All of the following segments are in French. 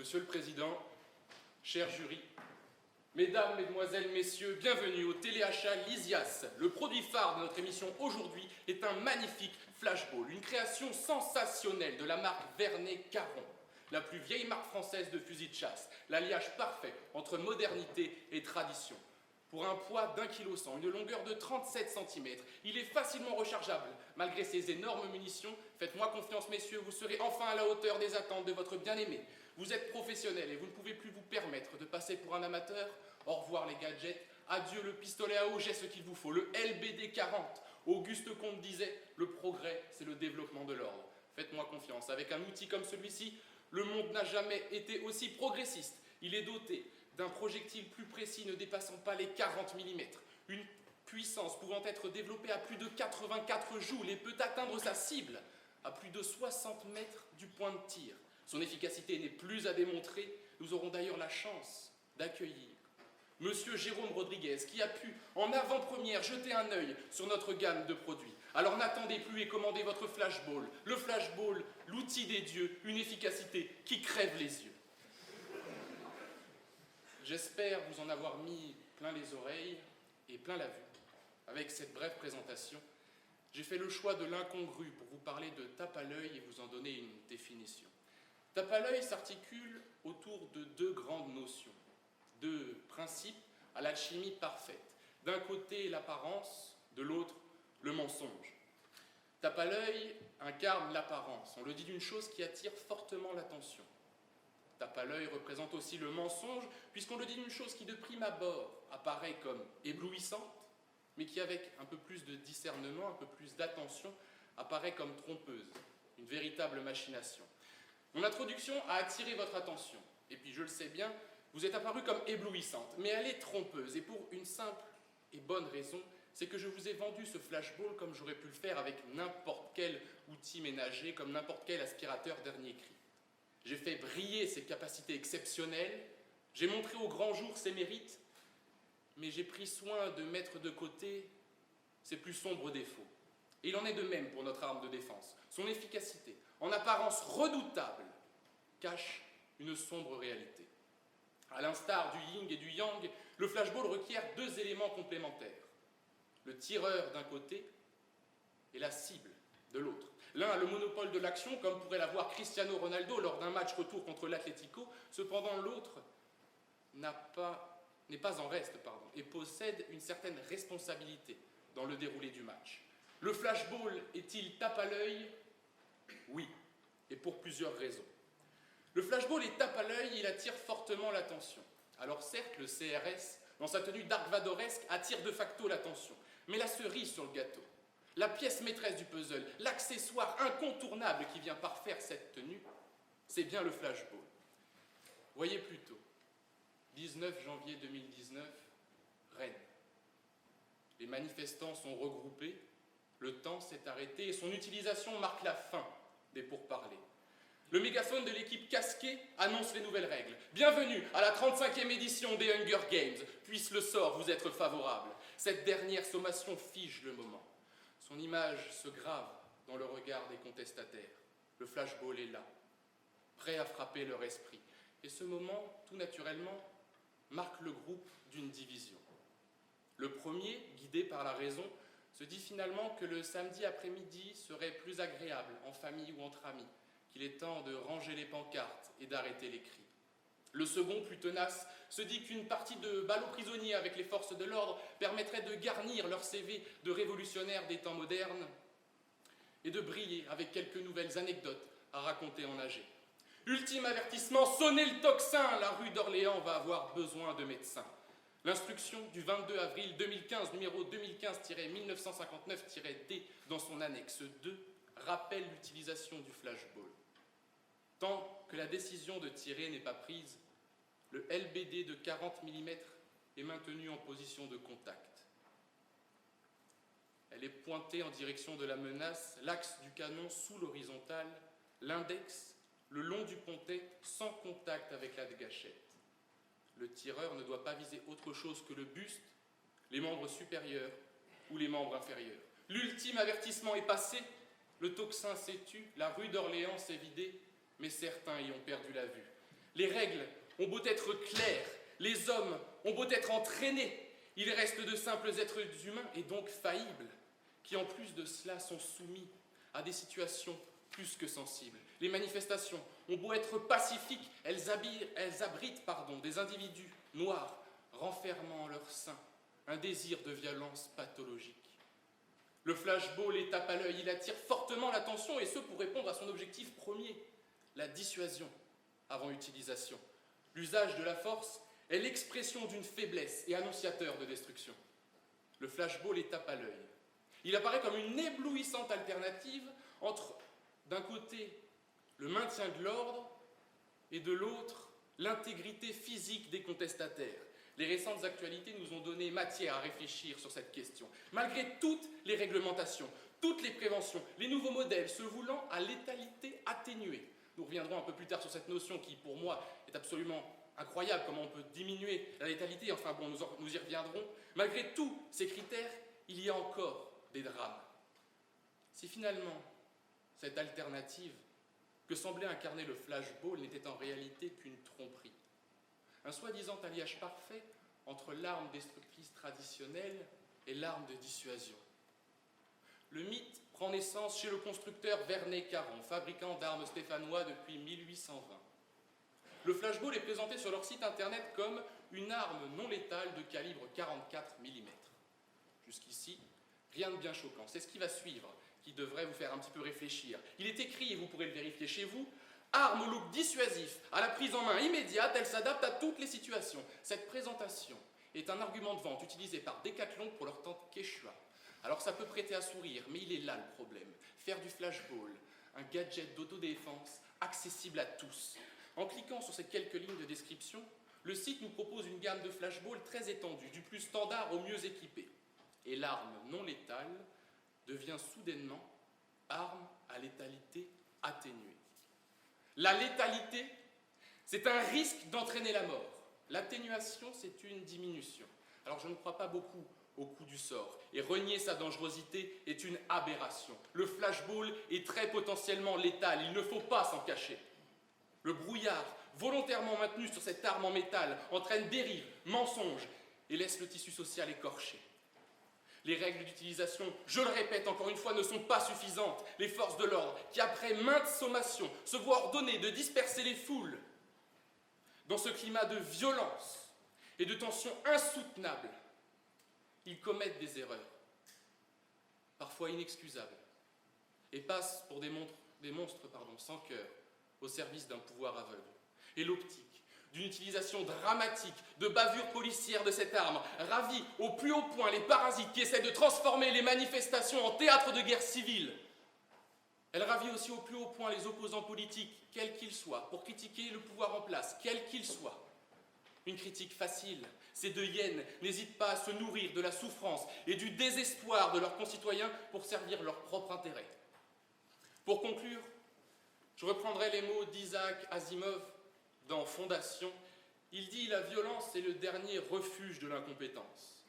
Monsieur le Président, cher jury, Mesdames, Mesdemoiselles, Messieurs, bienvenue au téléachat Lysias. Le produit phare de notre émission aujourd'hui est un magnifique flashball, une création sensationnelle de la marque Vernet-Caron, la plus vieille marque française de fusils de chasse, l'alliage parfait entre modernité et tradition. Pour un poids d'1,1 kg, une longueur de 37 cm, il est facilement rechargeable. Malgré ses énormes munitions, faites-moi confiance messieurs, vous serez enfin à la hauteur des attentes de votre bien-aimé. Vous êtes professionnel et vous ne pouvez plus vous permettre de passer pour un amateur. Au revoir les gadgets, adieu le pistolet à eau, j'ai ce qu'il vous faut, le LBD 40. Auguste Comte disait, le progrès c'est le développement de l'ordre. Faites-moi confiance, avec un outil comme celui-ci, le monde n'a jamais été aussi progressiste. Il est doté d'un projectile plus précis ne dépassant pas les 40 mm, une puissance pouvant être développée à plus de 84 joules et peut atteindre sa cible à plus de 60 mètres du point de tir. Son efficacité n'est plus à démontrer. Nous aurons d'ailleurs la chance d'accueillir Monsieur Jérôme Rodriguez, qui a pu, en avant-première, jeter un œil sur notre gamme de produits. Alors n'attendez plus et commandez votre flashball. Le flashball, l'outil des dieux, une efficacité qui crève les yeux. J'espère vous en avoir mis plein les oreilles et plein la vue. Avec cette brève présentation, j'ai fait le choix de l'incongru pour vous parler de tape à l'œil et vous en donner une définition. Tape à l'œil s'articule autour de deux grandes notions, deux principes à l'alchimie parfaite. D'un côté, l'apparence, de l'autre, le mensonge. Tape à l'œil incarne l'apparence. On le dit d'une chose qui attire fortement l'attention. Tape à l'œil représente aussi le mensonge, puisqu'on le dit d'une chose qui, de prime abord, apparaît comme éblouissante, mais qui, avec un peu plus de discernement, un peu plus d'attention, apparaît comme trompeuse, une véritable machination. Mon introduction a attiré votre attention, et puis je le sais bien, vous êtes apparue comme éblouissante, mais elle est trompeuse, et pour une simple et bonne raison, c'est que je vous ai vendu ce flashball comme j'aurais pu le faire avec n'importe quel outil ménager, comme n'importe quel aspirateur dernier cri. J'ai fait briller ses capacités exceptionnelles, j'ai montré au grand jour ses mérites, mais j'ai pris soin de mettre de côté ses plus sombres défauts. Et il en est de même pour notre arme de défense. Son efficacité, en apparence redoutable, cache une sombre réalité. À l'instar du yin et du yang, le flashball requiert deux éléments complémentaires. Le tireur d'un côté et la cible de l'autre. L'un a le monopole de l'action, comme pourrait l'avoir Cristiano Ronaldo lors d'un match retour contre l'Atlético. Cependant, l'autre n'est pas en reste et possède une certaine responsabilité dans le déroulé du match. Le flashball est-il tape à l'œil? Oui, et pour plusieurs raisons. Le flashball est tape à l'œil, il attire fortement l'attention. Alors certes, le CRS, dans sa tenue Dark Vadoresque, attire de facto l'attention. Mais la cerise sur le gâteau, la pièce maîtresse du puzzle, l'accessoire incontournable qui vient parfaire cette tenue, c'est bien le flashball. Voyez plutôt, 19 janvier 2019, Rennes. Les manifestants sont regroupés, le temps s'est arrêté et son utilisation marque la fin des pourparlers. Le mégaphone de l'équipe casquée annonce les nouvelles règles. Bienvenue à la 35e édition des Hunger Games. Puisse le sort vous être favorable. Cette dernière sommation fige le moment. Son image se grave dans le regard des contestataires. Le flashball est là, prêt à frapper leur esprit. Et ce moment, tout naturellement, marque le groupe d'une division. Le premier, guidé par la raison, se dit finalement que le samedi après-midi serait plus agréable, en famille ou entre amis, qu'il est temps de ranger les pancartes et d'arrêter les cris. Le second, plus tenace, se dit qu'une partie de ballots prisonniers avec les forces de l'ordre permettrait de garnir leur CV de révolutionnaires des temps modernes et de briller avec quelques nouvelles anecdotes à raconter en AG. Ultime avertissement, sonnez le tocsin, la rue d'Orléans va avoir besoin de médecins. L'instruction du 22 avril 2015, numéro 2015-1959-D, dans son annexe 2, rappelle l'utilisation du flashball. Tant que la décision de tirer n'est pas prise, le LBD de 40 mm est maintenu en position de contact. Elle est pointée en direction de la menace, l'axe du canon sous l'horizontale, l'index le long du pontet sans contact avec la gâchette. Le tireur ne doit pas viser autre chose que le buste, les membres supérieurs ou les membres inférieurs. L'ultime avertissement est passé, le tocsin s'est tu, la rue d'Orléans s'est vidée, mais certains y ont perdu la vue. Les règles ont beau être claires, les hommes ont beau être entraînés, ils restent de simples êtres humains et donc faillibles, qui en plus de cela sont soumis à des situations plus que sensibles. Les manifestations ont beau être pacifiques, elles abritent des individus noirs renfermant en leur sein un désir de violence pathologique. Le flashball est tape à l'œil, il attire fortement l'attention et ce pour répondre à son objectif premier, la dissuasion avant utilisation. L'usage de la force est l'expression d'une faiblesse et annonciateur de destruction. Le flashball est tape à l'œil. Il apparaît comme une éblouissante alternative entre, d'un côté, le maintien de l'ordre et de l'autre, l'intégrité physique des contestataires. Les récentes actualités nous ont donné matière à réfléchir sur cette question. Malgré toutes les réglementations, toutes les préventions, les nouveaux modèles se voulant à létalité atténuée. Nous reviendrons un peu plus tard sur cette notion qui, pour moi, est absolument incroyable, comment on peut diminuer la létalité, enfin bon, nous y reviendrons. Malgré tous ces critères, il y a encore des drames. Si finalement, cette alternative que semblait incarner le flashball n'était en réalité qu'une tromperie, un soi-disant alliage parfait entre l'arme destructrice traditionnelle et l'arme de dissuasion. Le mythe prend naissance chez le constructeur Vernet Caron, fabricant d'armes stéphanois depuis 1820. Le flashball est présenté sur leur site internet comme une arme non létale de calibre 44 mm. Jusqu'ici, rien de bien choquant. C'est ce qui va suivre qui devrait vous faire un petit peu réfléchir. Il est écrit, et vous pourrez le vérifier chez vous, arme au look dissuasif, à la prise en main immédiate, elle s'adapte à toutes les situations. Cette présentation est un argument de vente utilisé par Decathlon pour leur tente Quechua. Alors ça peut prêter à sourire, mais il est là le problème. Faire du flashball, un gadget d'autodéfense accessible à tous. En cliquant sur ces quelques lignes de description, le site nous propose une gamme de flashballs très étendue, du plus standard au mieux équipé. Et l'arme non létale devient soudainement arme à létalité atténuée. La létalité, c'est un risque d'entraîner la mort. L'atténuation, c'est une diminution. Alors je ne crois pas beaucoup au coup du sort, et renier sa dangerosité est une aberration. Le flashball est très potentiellement létal, il ne faut pas s'en cacher. Le brouillard, volontairement maintenu sur cette arme en métal, entraîne dérives, mensonges, et laisse le tissu social écorché. Les règles d'utilisation, je le répète encore une fois, ne sont pas suffisantes. Les forces de l'ordre, qui après maintes sommations se voient ordonner de disperser les foules, dans ce climat de violence et de tension insoutenable, ils commettent des erreurs, parfois inexcusables, et passent pour des monstres sans cœur, au service d'un pouvoir aveugle. Et l'optique d'une utilisation dramatique de bavures policières de cette arme ravit au plus haut point les parasites qui essaient de transformer les manifestations en théâtre de guerre civile. Elle ravit aussi au plus haut point les opposants politiques, quels qu'ils soient, pour critiquer le pouvoir en place, quel qu'il soit. Une critique facile. Ces deux hyènes n'hésitent pas à se nourrir de la souffrance et du désespoir de leurs concitoyens pour servir leur propre intérêt. Pour conclure, je reprendrai les mots d'Isaac Asimov dans Fondation. Il dit « La violence est le dernier refuge de l'incompétence ».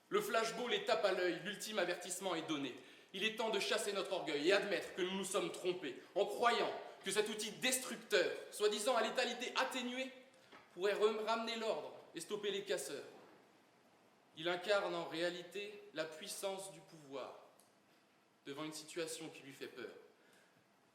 Le flashball est tape à l'œil, l'ultime avertissement est donné. Il est temps de chasser notre orgueil et admettre que nous nous sommes trompés en croyant que cet outil destructeur, soi-disant à létalité atténuée, pourrait ramener l'ordre et stopper les casseurs. Il incarne en réalité la puissance du pouvoir devant une situation qui lui fait peur.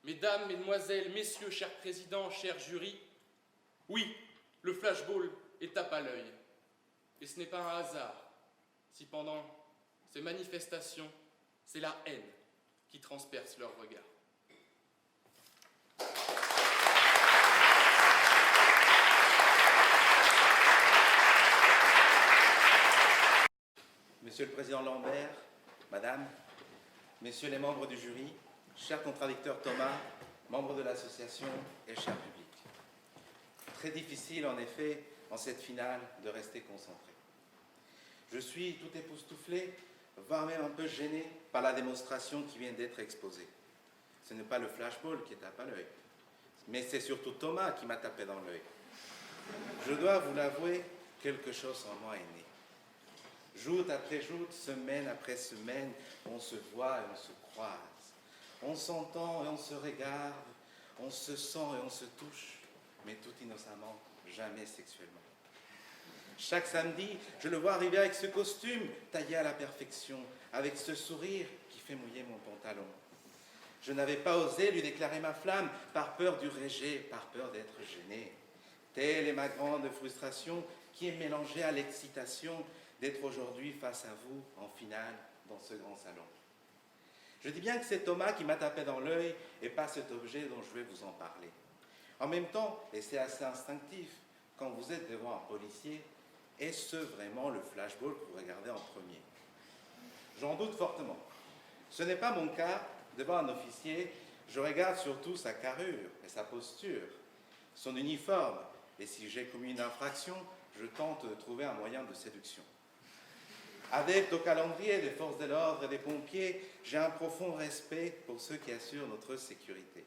Mesdames, Mesdemoiselles, Messieurs, chers présidents, chers jurys, oui, le flashball est tape à l'œil. Et ce n'est pas un hasard si pendant ces manifestations, c'est la haine qui transperce leur regard. Monsieur le Président Lambert, Madame, Messieurs les membres du jury, cher contradicteur Thomas, membre de l'association et cher public. Très difficile en effet, en cette finale, de rester concentré. Je suis tout époustouflé, voire même un peu gêné par la démonstration qui vient d'être exposée. Ce n'est pas le flashball qui tape à l'œil, mais c'est surtout Thomas qui m'a tapé dans l'œil. Je dois vous l'avouer, quelque chose en moi est né. Jour après jour, semaine après semaine, on se voit et on se croise. On s'entend et on se regarde, on se sent et on se touche. mais tout innocemment, jamais sexuellement. Chaque samedi, je le vois arriver avec ce costume taillé à la perfection, avec ce sourire qui fait mouiller mon pantalon. Je n'avais pas osé lui déclarer ma flamme par peur du rejet, par peur d'être gêné. Telle est ma grande frustration qui est mélangée à l'excitation d'être aujourd'hui face à vous en finale dans ce grand salon. Je dis bien que c'est Thomas qui m'a tapé dans l'œil et pas cet objet dont je vais vous en parler. En même temps, et c'est assez instinctif, quand vous êtes devant un policier, est-ce vraiment le flashball que vous regardez en premier? J'en doute fortement. Ce n'est pas mon cas. Devant un officier, je regarde surtout sa carrure et sa posture, son uniforme, et si j'ai commis une infraction, je tente de trouver un moyen de séduction. Adepte au calendrier des forces de l'ordre et des pompiers, j'ai un profond respect pour ceux qui assurent notre sécurité.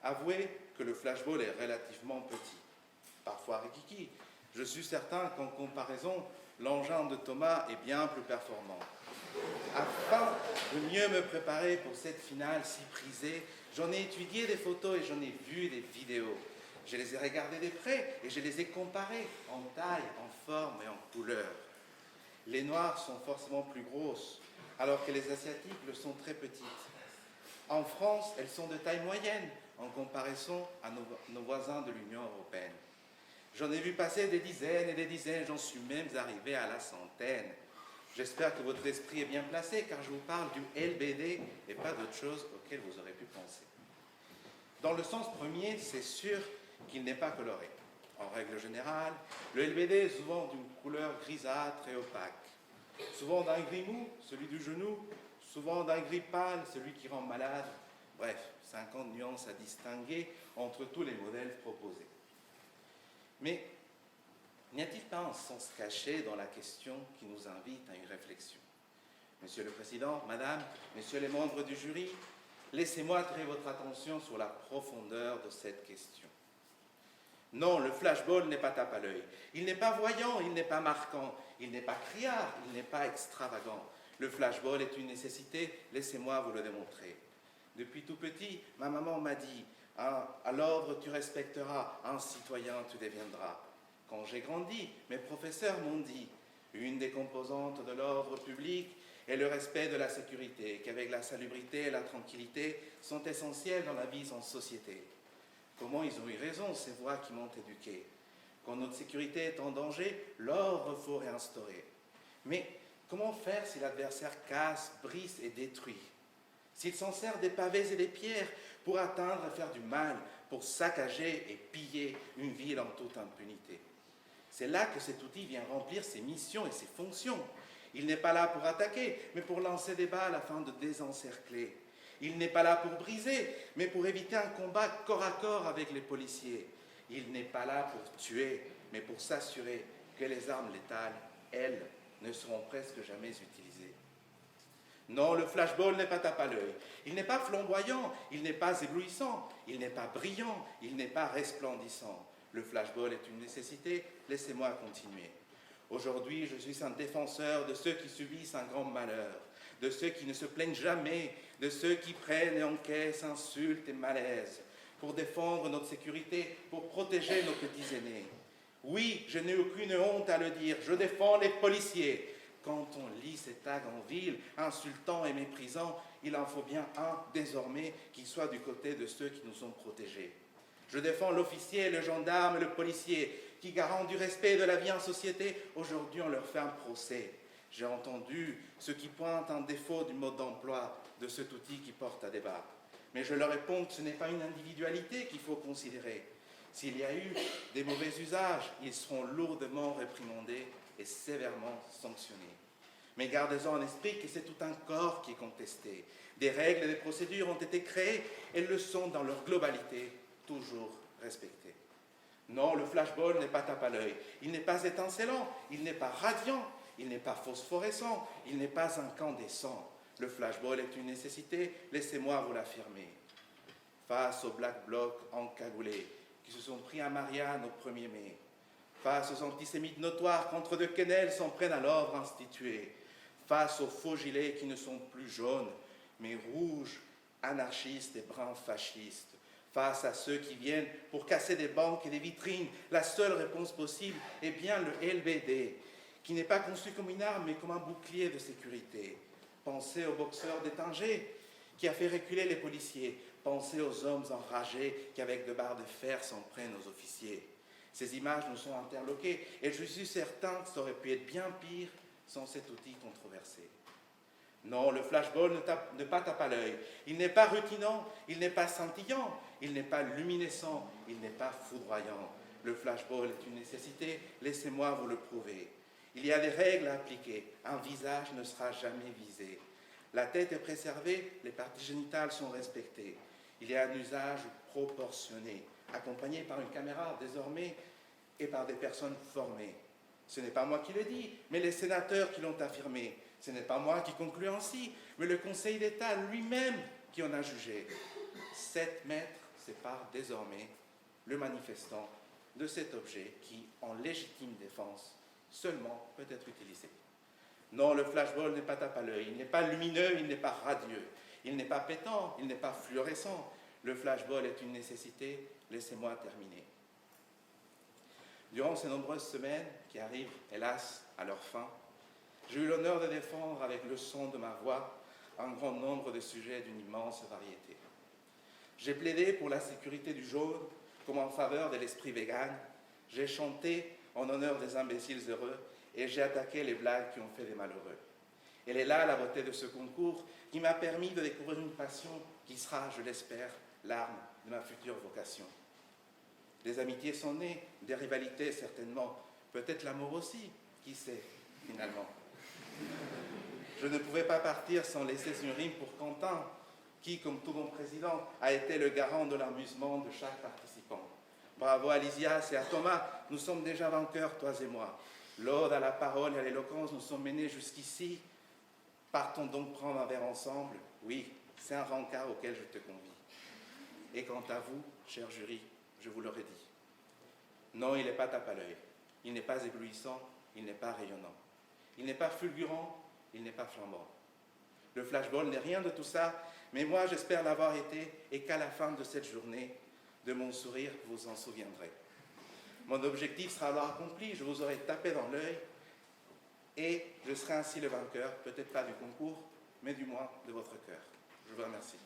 Avouez que le flashball est relativement petit, parfois rikiki. Je suis certain qu'en comparaison, l'engin de Thomas est bien plus performant. Afin de mieux me préparer pour cette finale si prisée, j'en ai étudié des photos et j'en ai vu des vidéos. Je les ai regardées de près et je les ai comparées en taille, en forme et en couleur. Les noires sont forcément plus grosses, alors que les asiatiques le sont très petites. En France, elles sont de taille moyenne en comparaison à nos voisins de l'Union européenne. J'en ai vu passer des dizaines et des dizaines, j'en suis même arrivé à la centaine. J'espère que votre esprit est bien placé, car je vous parle du LBD et pas d'autre chose auquel vous aurez pu penser. Dans le sens premier, c'est sûr qu'il n'est pas coloré. En règle générale, le LBD est souvent d'une couleur grisâtre et opaque. Souvent d'un gris mou, celui du genou, souvent d'un gris pâle, celui qui rend malade. Bref, 50 nuances à distinguer entre tous les modèles proposés. Mais n'y a-t-il pas un sens caché dans la question qui nous invite à une réflexion? Monsieur le Président, Madame, Messieurs les membres du jury, laissez-moi attirer votre attention sur la profondeur de cette question. Non, le flashball n'est pas tape à l'œil. Il n'est pas voyant, il n'est pas marquant, il n'est pas criard, il n'est pas extravagant. Le flashball est une nécessité, laissez-moi vous le démontrer. Depuis tout petit, ma maman m'a dit « À l'ordre tu respecteras, un citoyen tu deviendras ». Quand j'ai grandi, mes professeurs m'ont dit « Une des composantes de l'ordre public est le respect de la sécurité, qu'avec la salubrité et la tranquillité sont essentielles dans la vie en société ». Comment ils ont eu raison, ces voix qui m'ont éduqué. Quand notre sécurité est en danger, l'ordre faut réinstaurer. Mais comment faire si l'adversaire casse, brise et détruit? S'il s'en sert des pavés et des pierres pour atteindre et faire du mal, pour saccager et piller une ville en toute impunité? C'est là que cet outil vient remplir ses missions et ses fonctions. Il n'est pas là pour attaquer, mais pour lancer des balles afin de désencercler. Il n'est pas là pour briser, mais pour éviter un combat corps à corps avec les policiers. Il n'est pas là pour tuer, mais pour s'assurer que les armes létales, elles, ne seront presque jamais utilisées. Non, le flashball n'est pas tape à l'œil. Il n'est pas flamboyant, il n'est pas éblouissant, il n'est pas brillant, il n'est pas resplendissant. Le flashball est une nécessité, laissez-moi continuer. Aujourd'hui, je suis un défenseur de ceux qui subissent un grand malheur, de ceux qui ne se plaignent jamais, de ceux qui prennent et encaissent insultes et malaises, pour défendre notre sécurité, pour protéger nos petits aînés. Oui, je n'ai aucune honte à le dire, je défends les policiers. Quand on lit ces tags en ville, insultants et méprisants, il en faut bien un, désormais, qui soit du côté de ceux qui nous ont protégés. Je défends l'officier, le gendarme et le policier, qui garant du respect de la vie en société, aujourd'hui on leur fait un procès. J'ai entendu ceux qui pointent un défaut du mode d'emploi de cet outil qui porte à débat. Mais je leur réponds que ce n'est pas une individualité qu'il faut considérer. S'il y a eu des mauvais usages, ils seront lourdement réprimandés et sévèrement sanctionnés. Mais gardez-en en esprit que c'est tout un corps qui est contesté. Des règles et des procédures ont été créées, elles le sont dans leur globalité, toujours respectées. Non, le flashball n'est pas tape à l'œil. Il n'est pas étincelant, il n'est pas radiant, il n'est pas phosphorescent, il n'est pas incandescent. Le flashball est une nécessité, laissez-moi vous l'affirmer. Face aux Black Blocs encagoulés qui se sont pris à Marianne au 1er mai, face aux antisémites notoires qu'entre deux quenelles s'en prennent à l'ordre institué, face aux faux gilets qui ne sont plus jaunes, mais rouges, anarchistes et bruns fascistes, Face à ceux qui viennent pour casser des banques et des vitrines, la seule réponse possible est bien le LBD, qui n'est pas conçu comme une arme, mais comme un bouclier de sécurité. Pensez au boxeur de Tanger, qui a fait reculer les policiers. Pensez aux hommes enragés qui, avec de barres de fer, s'en prennent aux officiers. Ces images nous sont interloquées, et je suis certain que ça aurait pu être bien pire sans cet outil controversé. Non, le flashball ne pas tape à l'œil. Il n'est pas rutinant, il n'est pas scintillant, il n'est pas luminescent, il n'est pas foudroyant. Le flashball est une nécessité, laissez-moi vous le prouver. Il y a des règles à appliquer, un visage ne sera jamais visé. La tête est préservée, les parties génitales sont respectées. Il y a un usage proportionné, accompagné par une caméra désormais et par des personnes formées. Ce n'est pas moi qui le dis, mais les sénateurs qui l'ont affirmé. Ce n'est pas moi qui conclus ainsi, mais le Conseil d'État lui-même qui en a jugé. 7 mètres séparent désormais le manifestant de cet objet qui, en légitime défense, seulement peut être utilisé. Non, le flashball n'est pas tape à l'œil, il n'est pas lumineux, il n'est pas radieux, il n'est pas pétant, il n'est pas fluorescent. Le flashball est une nécessité, laissez-moi terminer. Durant ces nombreuses semaines qui arrivent, hélas, à leur fin, j'ai eu l'honneur de défendre avec le son de ma voix un grand nombre de sujets d'une immense variété. J'ai plaidé pour la sécurité du jaune comme en faveur de l'esprit vegan. J'ai chanté en honneur des imbéciles heureux et j'ai attaqué les blagues qui ont fait des malheureux. Elle est là la beauté de ce concours qui m'a permis de découvrir une passion qui sera, je l'espère, l'arme de ma future vocation. Des amitiés sont nées, des rivalités certainement, peut-être l'amour aussi, qui sait finalement. Je ne pouvais pas partir sans laisser une rime pour Quentin, qui, comme tout bon président, a été le garant de l'amusement de chaque participant. Bravo à Lysias et à Thomas, nous sommes déjà vainqueurs, toi et moi. L'ode à la parole et à l'éloquence nous sont menés jusqu'ici. Partons donc prendre un verre ensemble. Oui, c'est un rencard auquel je te convie. Et quant à vous, cher jury, je vous l'aurais dit. Non, il n'est pas tape à l'œil. Il n'est pas éblouissant, il n'est pas rayonnant. Il n'est pas fulgurant, il n'est pas flambant. Le flashball n'est rien de tout ça, mais moi j'espère l'avoir été et qu'à la fin de cette journée, de mon sourire, vous vous en souviendrez. Mon objectif sera alors accompli, je vous aurai tapé dans l'œil et je serai ainsi le vainqueur, peut-être pas du concours, mais du moins de votre cœur. Je vous remercie.